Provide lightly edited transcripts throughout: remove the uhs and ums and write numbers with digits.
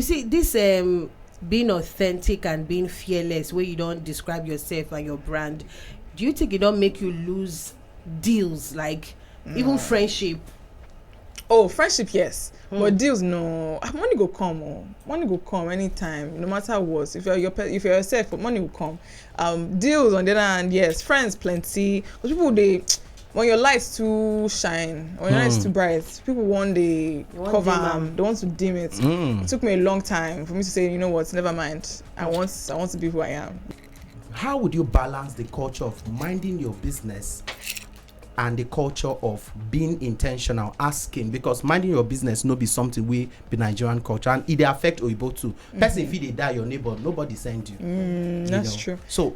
You see, this being authentic and being fearless, where you don't describe yourself and your brand, do you think it don't make you lose deals, like even friendship? Oh, friendship, yes. But deals, no. Money go come, money go come anytime, no matter what. If you're yourself, money will come. Deals on the other hand, yes. Friends, plenty. Because people, when your lights too shine, when your lights too bright, people want the cover them. They want to dim it. It took me a long time for me to say, you know what, never mind. I want to be who I am. How would you balance the culture of minding your business and the culture of being intentional, asking? Because minding your business no be something we be Nigerian culture, and it affect Oyibo too. Person if they die your neighbor, nobody send you. That's true. So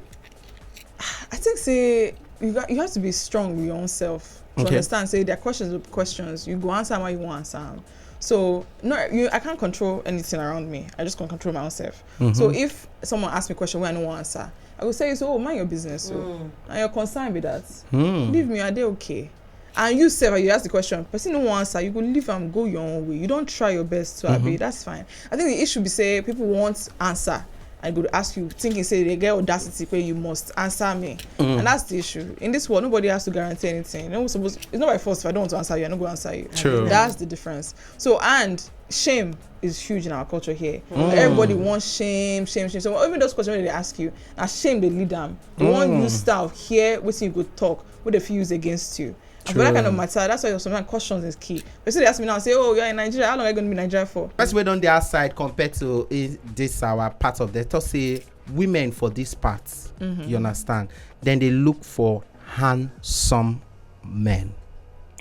I think you have to be strong with your own self to understand. Say there are questions. You go answer how you want to answer. So I can't control anything around me. I just can control my own self. So if someone asks me a question where I don't want to answer, I will say, so mind your business. So and you're concerned with that. Leave me, are they okay? And you say, you ask the question, person don't want to answer, you go leave and go your own way. You don't try your best to obey. That's fine. I think the issue be say people want answer. I go to ask you, thinking say they get audacity, where you must answer me, and that's the issue. In this world, nobody has to guarantee anything. It's not by force. If I don't want to answer you, I'm not going to answer you. True. That's the difference. So, and shame is huge in our culture here. Everybody wants shame. So even those questions they ask you, and shame they lead them. They want you style here, waiting you go talk, what they feel use against you. And for that kind of matter, that's why sometimes questions is key. But so they ask me now and say, oh, you're in Nigeria, how long are you going to be in Nigeria for? let's wait on their side compared to this our part of the to say women for this part. You understand? Then they look for handsome men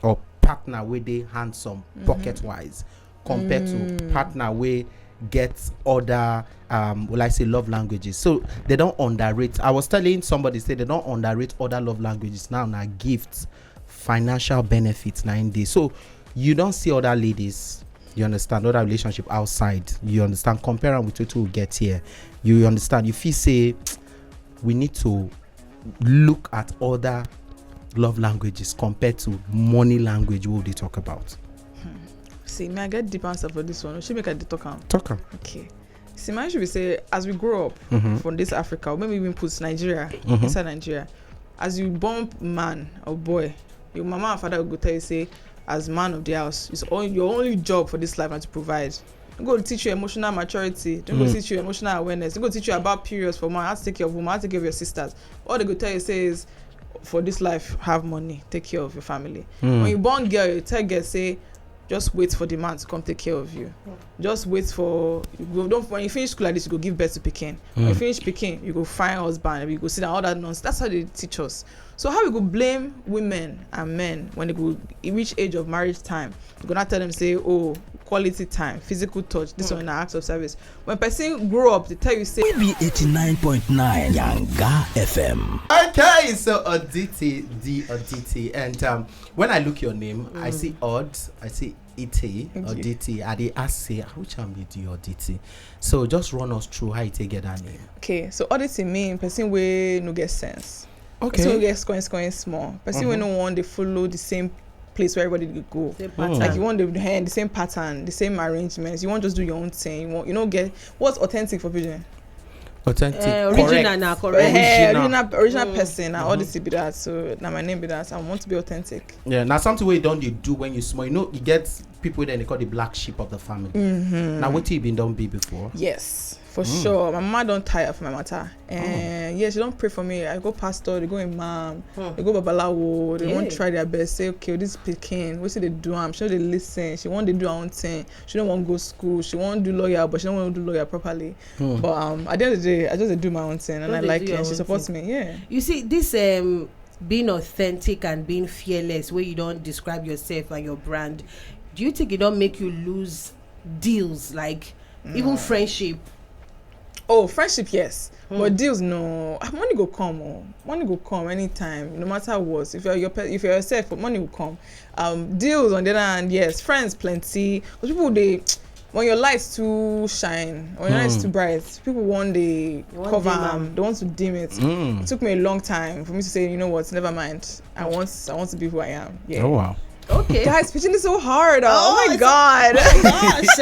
or partner where they handsome pocket wise compared to partner where get other will I say love languages. So they don't underrate. I was telling somebody, say they don't underrate other love languages now gifts, financial benefits 9 days. So you don't see other ladies, you understand, other relationship outside, you understand, compare them with what we get here, you understand, you feel say we need to look at other love languages compared to money language what they talk about. See, may I get deep answer for this one? Or should make a talk on? Okay. See, my should be say, as we grow up from this Africa, or maybe even put Nigeria inside Nigeria, as you born man or boy, your mama and father will go tell you, say, as man of the house, your only job for this life is to provide. They're going to teach you emotional maturity. They're going to teach you emotional awareness. They're going to teach you about periods for man, how to take care of women, how to take care of your sisters. All they go tell you is, for this life, have money, take care of your family. When you born girl, you tell girl, say, just wait for the man to come take care of you. Just wait for when you finish school like this, you go give birth to pikin. When you finish pikin, you go find husband, you go sit down, all that nonsense. That's how they teach us. So how we go blame women and men when they go reach age of marriage time? You go not tell them, say, oh, quality time, physical touch, this one in an act of service. When person grow up, they tell you, say, We be 89.9 Yanga FM. Okay, so Oddity, the Oddity, and when I look your name, I see Odd, I see Ite, Oddity. I dey ask say which one be the Oddity. So just run us through how you take get that name. Okay, so Oddity mean person wey no get sense. Okay. Person wey get scoring small. Person wey no want to follow the same place where everybody dey go. Like you want the same pattern, the same arrangements. You want just do your own thing. You don't get what's authentic for vision. Authentic, Original, correct. Original person. Now Oddity be that. So now my name be that. I want to be authentic. Yeah, now something where you do when you small. You know, you get people then they call the black sheep of the family. Now what you been done be before? Yes, for sure. My mama don't tire for my matter. And yeah, she don't pray for me. I go pastor, they go imam, they go babalawo, they won't try their best. Say, okay, this Pekin, what say they do? I'm sure they listen. She want to do her own thing. She don't want to go school. She want to do lawyer, but she don't want to do lawyer properly. But at the end of the day, I just do my own thing, and I like it. And she supports me. Yeah. You see, this being authentic and being fearless, where you don't describe yourself and your brand, do you think it don't make you lose deals, like even friendship? Oh, friendship, yes. But deals, no. Money go come. Money go come anytime, no matter what. If you're yourself, money will come. Deals on the other hand, yes. Friends, plenty. Because people, when your lights too shine, when your lights too bright, people want the cover them. They want to dim it. It took me a long time for me to say, you know what, never mind. I want to be who I am. Yeah. Oh wow. Okay. Guys, pitching is so hard. Oh my god. Gosh.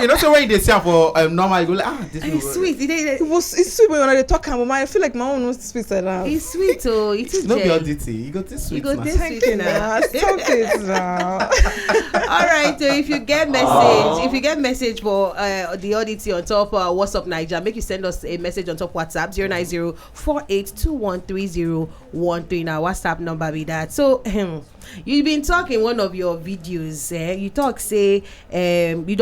You know, so when they say for normal, you go like, this It's sweet. It's sweet when I talk about I feel like my own was sweet like that. It's sweet, oh. It is no be Oddity. You got this sweet. You got now. this sweet now. Stop it now. All right, so if you get message for the Oddity on top whatsup Naija, make you send us a message on top WhatsApp 09048213013. Our WhatsApp number be that. So you've been talking one of your videos. You talk say you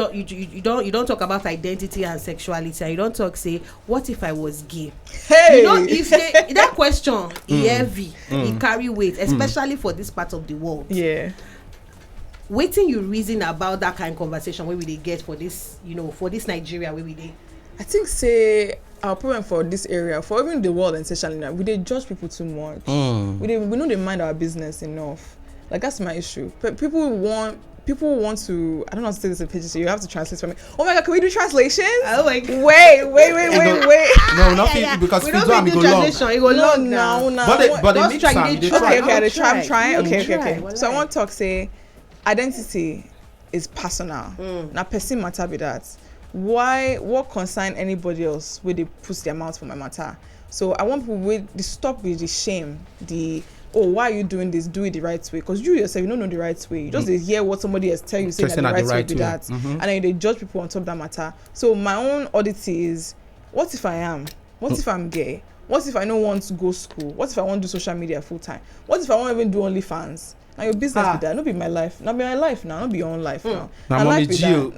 don't talk about identity and sexuality. And you don't talk say what if I was gay. Hey, you know if that question heavy, it carry weight, especially for this part of the world. Yeah. Waiting you reason about that kind of conversation where we they get for this, for this Nigeria where we they. I think say our problem for this area, for even the world and especially now, we they judge people too much. We know they mind our business enough. Like that's my issue. But people want to. I don't know how to say this in pages, so you have to translate for me. Oh my god, can we do translations? Oh my god. Wait. No, nothing because we if you don't do, do translation. It go long now. No. But they mix try, them. they They try. try. Okay, I'm trying. Okay. Well, So I want to talk say identity is personal. Now person matter be that. What concern anybody else where they push their mouth for my matter? So I want people to stop with the shame, why are you doing this? Do it the right way. Because you yourself, you don't know the right way. You just hear what somebody else tell you, saying that the right way do that. And then they judge people on top of that matter. So my own oddity is, what if I am? What if I'm gay? What if I don't want to go school? What if I want to do social media full time? What if I won't even do OnlyFans? Now your business with that, not be my life. Not be my life now, not be your own life now. Now mommy Gio,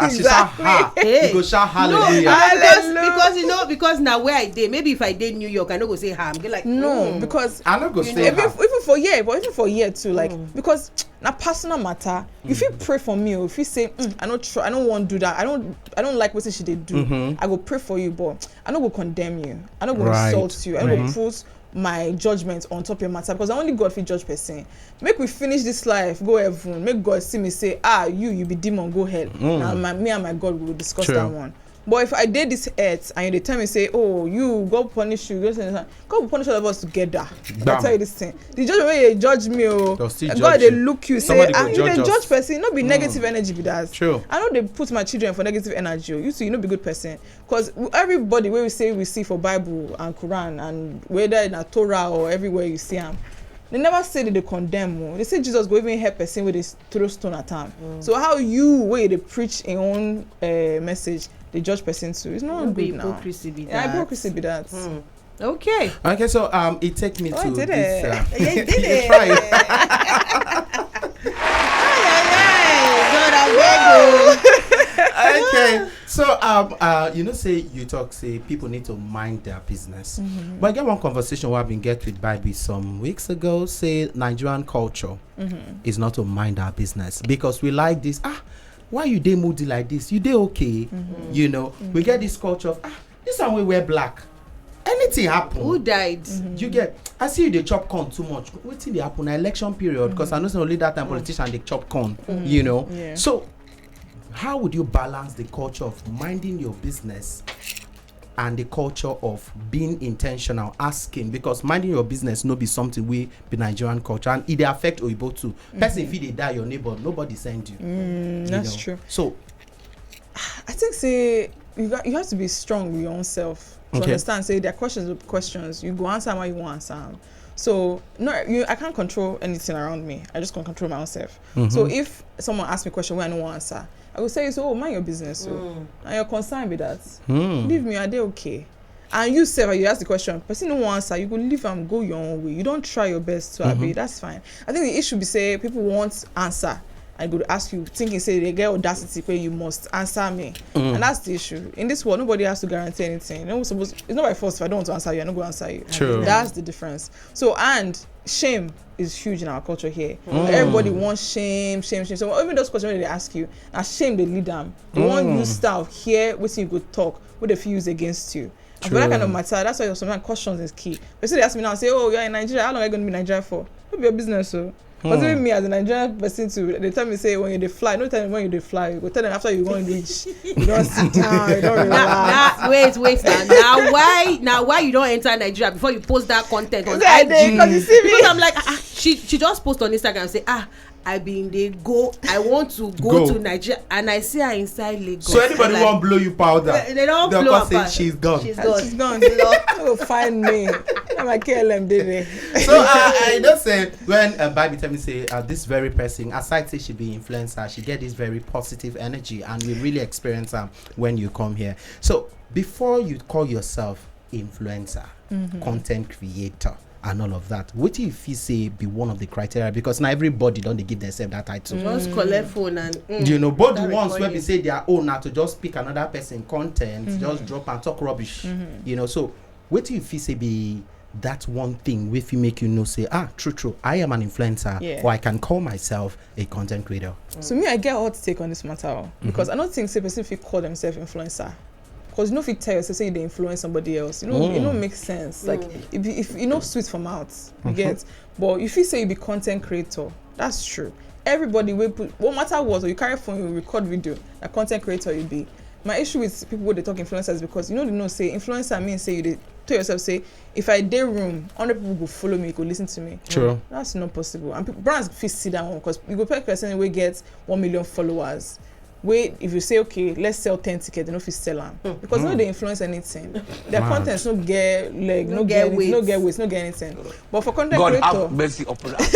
Exactly. you go shout hallelujah. Because now where I did, maybe if I did New York, I don't go say I'm like no, because I not go say even for year too, like because now personal matter. If you pray for me, or if you say I don't want to do that, I don't like what she did do. I go pray for you, but I don't go condemn you. I don't go insult you. I don't go put my judgment on top of your matter because only God fit judge person. Make we finish this life, go heaven. Make God see me say, you be demon, go hell. Now me and my God will discuss that one. But if I did this earth and they tell me say, you God punish you, God will punish all of us together. I tell you this thing. The judgment when you judge me, God they look you say, you dey judge person, not be negative energy be that. True. I know they put my children for negative energy. You see, you know be good person. Because everybody where we say we see for Bible and Quran and whether in a Torah or everywhere you see them, they never say that they condemn. They say Jesus go even help person with this throw stone at time. So how you where they preach a own message, they judge person too. It's not good now. Hypocrisy be that. Yeah, hypocrisy be that. Okay, so it take me to I did this. it. You did it. Try it. God, I beg you. Okay, so say you talk say people need to mind their business. But I get one conversation where I've been get with Bible some weeks ago. Say Nigerian culture is not to mind our business because we like this. Why you dey moody like this? You dey okay? We get this culture of this one we wear black. Anything happen? Who died? You get? I see you dey chop corn too much. Wetin dey happen? Na election period because I know say only that time politicians dey chop corn. Yeah. So how would you balance the culture of minding your business and the culture of being intentional, asking? Because minding your business no be something we be Nigerian culture and it dey affect Oyibo too. Person if they die your neighbor, nobody send you. That's true. So I think say you have to be strong with your own self to understand. Say there are questions. You go answer how you want to answer. So I can't control anything around me. I just can control my own self. So if someone asks me a question where I don't want to answer, I will say, mind your business. So and your concern with that. Leave me, are they okay? And you say, you ask the question, person don't want answer, you go leave and go your own way. You don't try your best to obey. That's fine. I think the issue be say people want answer. I go to ask you, thinking say they get audacity where you must answer me, and that's the issue. In this world, nobody has to guarantee anything. It's not by force. If I don't want to answer you, I'm not going to answer you. True. That's the difference. So and shame is huge in our culture here. Everybody wants shame. So even those questions they ask you, shame they lead them. They want you style here, waiting you go talk, what they feel use against you. And for that kind of matter, that's why sometimes questions is key. But so they ask me now, say, you're in Nigeria. How long are you going to be in Nigeria for? It'll be your business, so. Because even me as a Nigerian person too, they tell me say when you fly, no tell me when you fly, you go tell them after you go and reach, you don't sit down, you don't relax. Wait now why you don't enter Nigeria before you post that content on IG? Because you see me. Because I'm like she just post on Instagram and say I been I want to go to Nigeria, and I see her inside Lagos. So anybody want blow you powder? They don't blow her powder. She's gone. She's gone. Oh, find me. I'm a KLM baby. So I don't say when Bible tell me say this very person, aside say she be influencer, she get this very positive energy, and we really experience when you come here. So before you call yourself influencer, content creator, and all of that, what do you feel say be one of the criteria? Because now everybody don't they give themselves that title. Just collect phone and both the ones where we say they are own now to just pick another person content, just drop and talk rubbish. So what do you feel say be that one thing if you make say true I am an influencer, or I can call myself a content creator? So me, I get hot take on this matter because I don't think say person if you call themselves influencer. Because if you tell yourself say they influence somebody else, it don't make sense. Like if sweet from mouth, you get. But if you say you be content creator, that's true. Everybody will put, no matter what, or you carry phone, you record video, a content creator you be. My issue with people when they talk influencers because they know say influencer means say you tell yourself say if I dey room 100 people go follow me, go listen to me. True. That's not possible. And brands fit see that one because you go pay a person who get 1 million followers. Wait, if you say okay, let's sell 10 tickets, they don't fit sell them because no they influence anything. Their content no get leg, no get weight, no get anything. But for content God creator, have mercy upon us.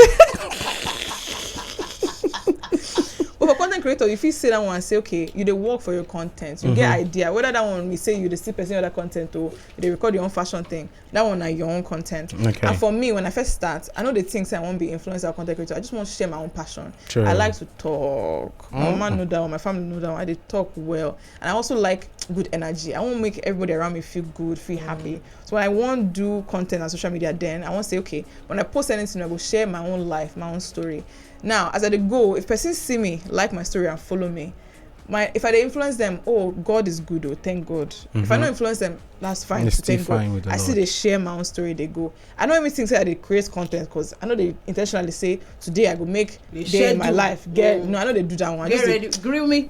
But for content creator, if you say that one and say okay, you dey work for your content, you get idea whether that one we say you dey still person other content or you dey record your own fashion thing. That one are your own content. Okay. And for me, when I first start, I know the things I won't be influencer or content creator. I just want to share my own passion. True. I like to talk. My mama know that one, my family know that one. I dey talk well, and I also like good energy. I want to make everybody around me feel good, feel happy. So when I want to do content on social media, then I want to say okay, when I post anything, I will share my own life, my own story. Now, as I go, if person see me, like my story and follow me, if I influence them, oh, God is good, oh, thank God. If I don't influence them, that's fine. Thank God. I see they share my own story, they go. I don't even think that they create content because I know they intentionally say, today I go make day in my life. No, I know they do that one. Get ready, grill me.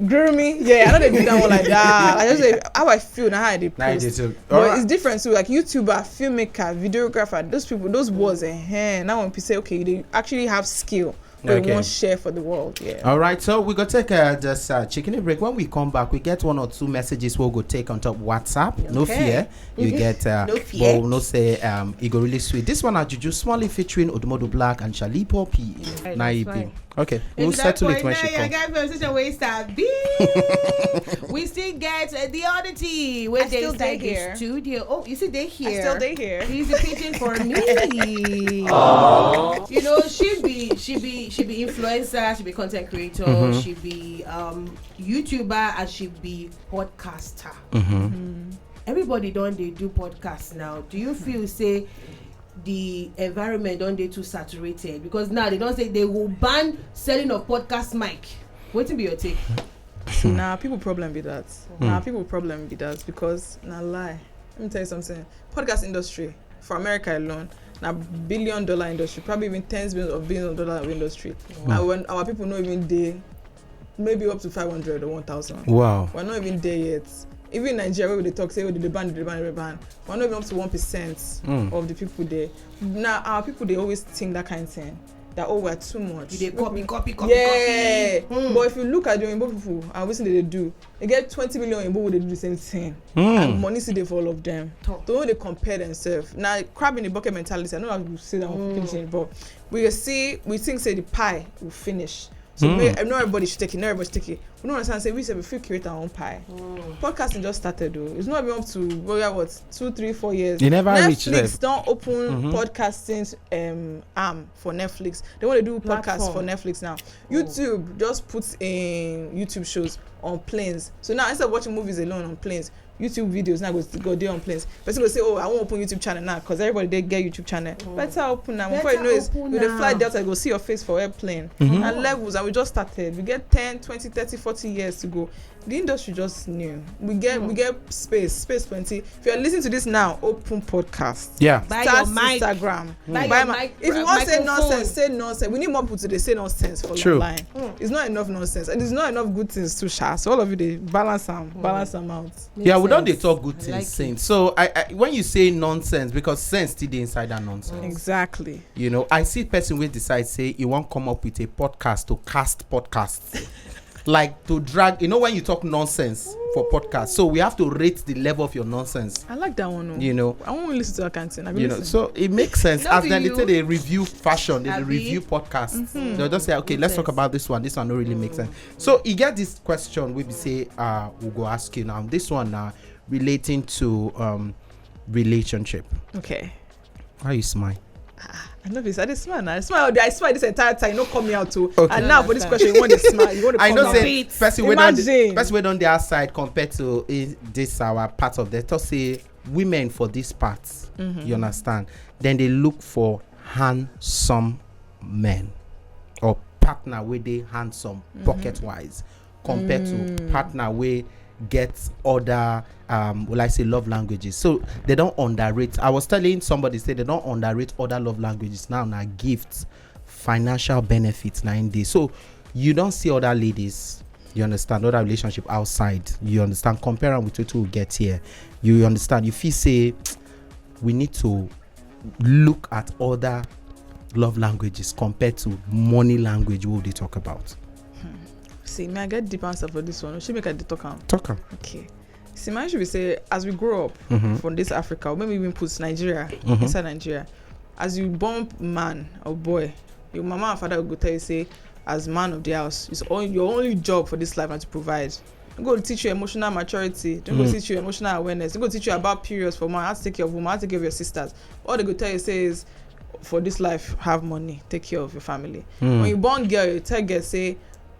Yeah, I know they do that one like that. I just say how I feel, now how they post. But it's different too. Like YouTuber, filmmaker, videographer, those people, those words, now when people say, okay, they actually have skill. We won't share for the world. All right, so we're gonna take just chicken break. When we come back, we get 1 or 2 messages we'll go take on top WhatsApp. Okay. No fear. You get no fear. Well, no say it go really sweet. This one are Juju Smalley featuring Odumodu Black and Shalipo P. Naibi. Okay, we'll settle it when she comes. We still get the Oddity where they stay here. Studio. Oh, you see they here. I still they here. He's a pigeon for me. You know, she be influencer, she be content creator, she be YouTuber, and she be podcaster. Everybody they do podcasts now. Do you feel say the environment don't they too saturated? Because now they don't say they will ban selling of podcast mic. What will be your take? Nah, people problem be that. Because lie. Let me tell you something. Podcast industry for America alone, now $1 billion industry, probably even tens of billions of dollars of industry. And when our people not even there, maybe up to 500 or 1,000. Wow. We're not even there yet. Even in Nigeria, where they talk, say, oh, the ban. We're not even up to 1% of the people there. Now, our people, they always think that kind of thing. That, oh, we're too much. They copy. But if you look at the Igbo people, and what they do, they get 20 million Igbo, they do the same thing. And money see there for all of them. Don't they compare themselves? Now, crab in the bucket mentality, I know I will say that one, but we think, say, the pie will finish. So not everybody should take it, not everybody should take it. We don't understand, say we said we feel create our own pie. Podcasting just started though. It's not even up to 2, 3, 4 years. You never reached that. Netflix don't open podcasting arm for Netflix. They want to do podcasts for Netflix now. YouTube just puts in YouTube shows on planes. So now instead of watching movies alone on planes, YouTube videos now go there on planes. Person go say, oh, I won't open YouTube channel now because everybody they get YouTube channel. Better open now. Before you know it, with the flight Delta, go see your face for airplane. And levels, and we just started. We get 10, 20, 30, 40 years to go. The industry just new. We get space plenty. If you're listening to this now, open podcast. Yeah. Start Instagram. Buy my if you want to say nonsense, say nonsense. We need more people to say nonsense for online. It's not enough nonsense, and it's not enough good things to share. So all of you they balance them out. Yeah, we don't they talk good things, like sense. So I when you say nonsense, because sense still the inside that nonsense. Exactly. You know, I see person will decide say you won't come up with a podcast to cast podcasts. Like to drag, you know, when you talk nonsense for podcasts, so we have to rate the level of your nonsense. I like that one. You know, I won't listen to that kind of thing. You know, so it makes sense. As then they review fashion, they review podcasts. They'll just say, okay, let's talk about this one. This one don't really make sense. So you get this question we say, we'll go ask you now. This one now relating to relationship. Okay. Why you smile? I love this. I just smile now. I smile this entire time. You don't come me out too. Okay. And now for this question, you want to smile. You want to come out. I know say first way on the outside compared to this our part of the to say women for this part. You understand? Then they look for handsome men or partner where they handsome pocket wise compared to partner where get other will I say love languages. So they don't underrate. I was telling somebody say they don't underrate other love languages now gifts, financial benefits now in this. So you don't see other ladies, you understand, other relationship outside, you understand, compare them with what we get here, you understand. If you say we need to look at other love languages compared to money language, what they talk about. See, may I get deep answer for this one? Should make a talk on? Okay. See, man, should we say as we grow up from this Africa, or maybe even put Nigeria inside Nigeria, as you born man or boy, your mama and father will go tell you say, as man of the house, it's your only job for this life and to provide. They're going to teach you emotional maturity. They're going to teach you emotional awareness. They're going to teach you about periods for man, how to take care of woman, how to take care of your sisters. All they go tell you say is, for this life, have money, take care of your family. When you born girl, you tell girl say,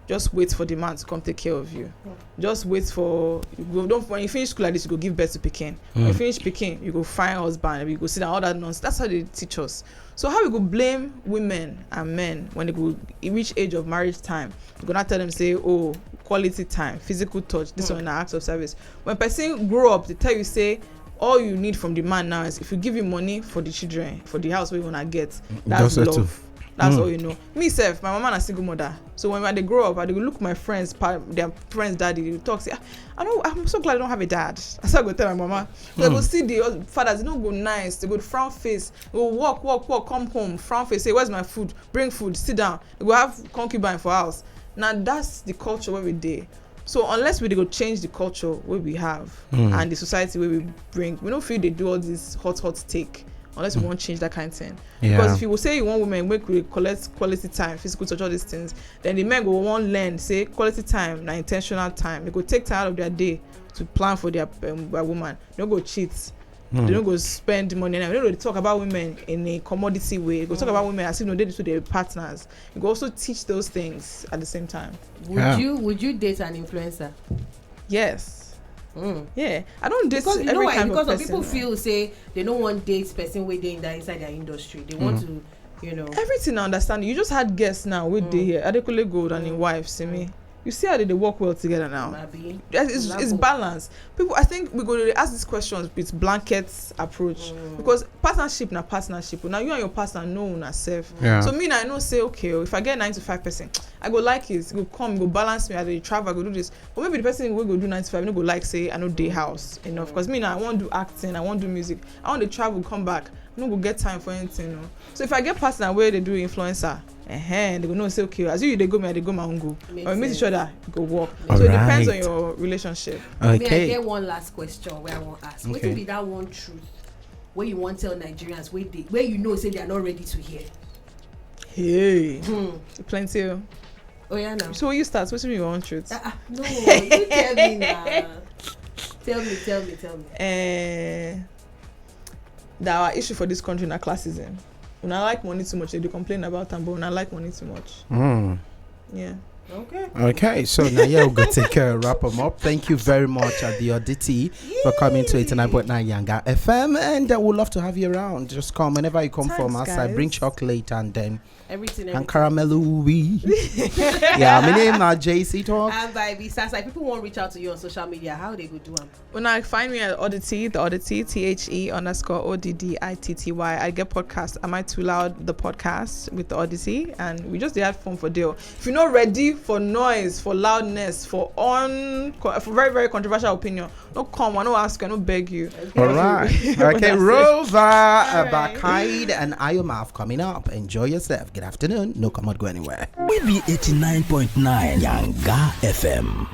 just wait for the man to come take care of you. Just wait for when you finish school like this, you go give birth to pikin. When you finish pikin, you go find husband, you go sit down, all that nonsense. That's how they teach us. So how we go blame women and men when they go reach age of marriage time? You go not tell them say, oh, quality time, physical touch, this one in acts of service. When person grow up, they tell you say, all you need from the man now is if you give him money for the children, for the house where you wanna get, that's love. That's all you know. Me self, my mama na single mother. So when they grow up, I go look my friends, their friends' daddy, they talk, say, I'm so glad I don't have a dad. That's what I go tell my mama. They go see the fathers, they don't go nice, they go frown face, they go walk, come home, frown face, say, where's my food? Bring food, sit down. They go have concubine for house. Now that's the culture where we dey. So unless we go change the culture where we have and the society where we bring, we don't feel they do all this hot take. Unless you want to change that kind of thing. Because if you will say you want women make we collect quality time, physical touch, all these things, then the men go want learn, say quality time, na intentional time. They go take time out of their day to plan for their woman. They don't go cheat. They don't go spend money. They don't talk about women in a commodity way. They go talk about women as if they do to their partners. You go also teach those things at the same time. Would you date an influencer? Yes. Yeah, I don't date because you know why? Because of people feel say they don't want date person wey dey inside their industry. They want to, everything. I understand. You just had guests now with the here Adekunle Gold and his wife. See me. You see how they work well together now. It's balanced. People, I think we're going to ask these questions with blanket approach because partnership. Now you and your partner know una self. So me now I know say okay, if I get 9 to 5%, I go like it. Go come, go balance me. I go travel, I go do this. But maybe the person will go do 9 to 5. No go like say I know day house enough because me now I want to do acting, I want to do music, I want to travel, come back. I no go get time for anything. So if I get partner where they do influencer. They go no say okay as you they go me I they go my own go or make each other go work. So it depends on your relationship. Okay. I get one last question where I want to ask. What will be that one truth where you want to tell Nigerians where you know say they are not ready to hear? Hey, plenty. Oh yeah, now. So you start. What's your own truth? No, you tell me now. Tell me. That our issue for this country na classism. When I like money too much, they complain about them, but when I like money too much. Yeah. Okay, so now we'll go take a wrap them up. Thank you very much at the Oddity for coming to 89.9 Yanga FM, and we'd love to have you around. Just come whenever you come from us. I bring chocolate and then everything. And caramel. Yeah, my name is JC Talk. And by Sasa, if people want to reach out to you on social media, how they go do them? When I find me at Oddity, the Oddity, THE_ODDITTY. I get podcast. Am I Too Loud? The podcast with the Odyssey, and we just had fun for deal. If you're not ready for noise, for loudness, for very very controversial opinion, don't come. I don't ask. I don't beg you. All right. Okay, Rosa, Bakide, and Ayomaf coming up. Enjoy yourself. Good afternoon. No, come on, go anywhere. We be 89.9 Yanga FM.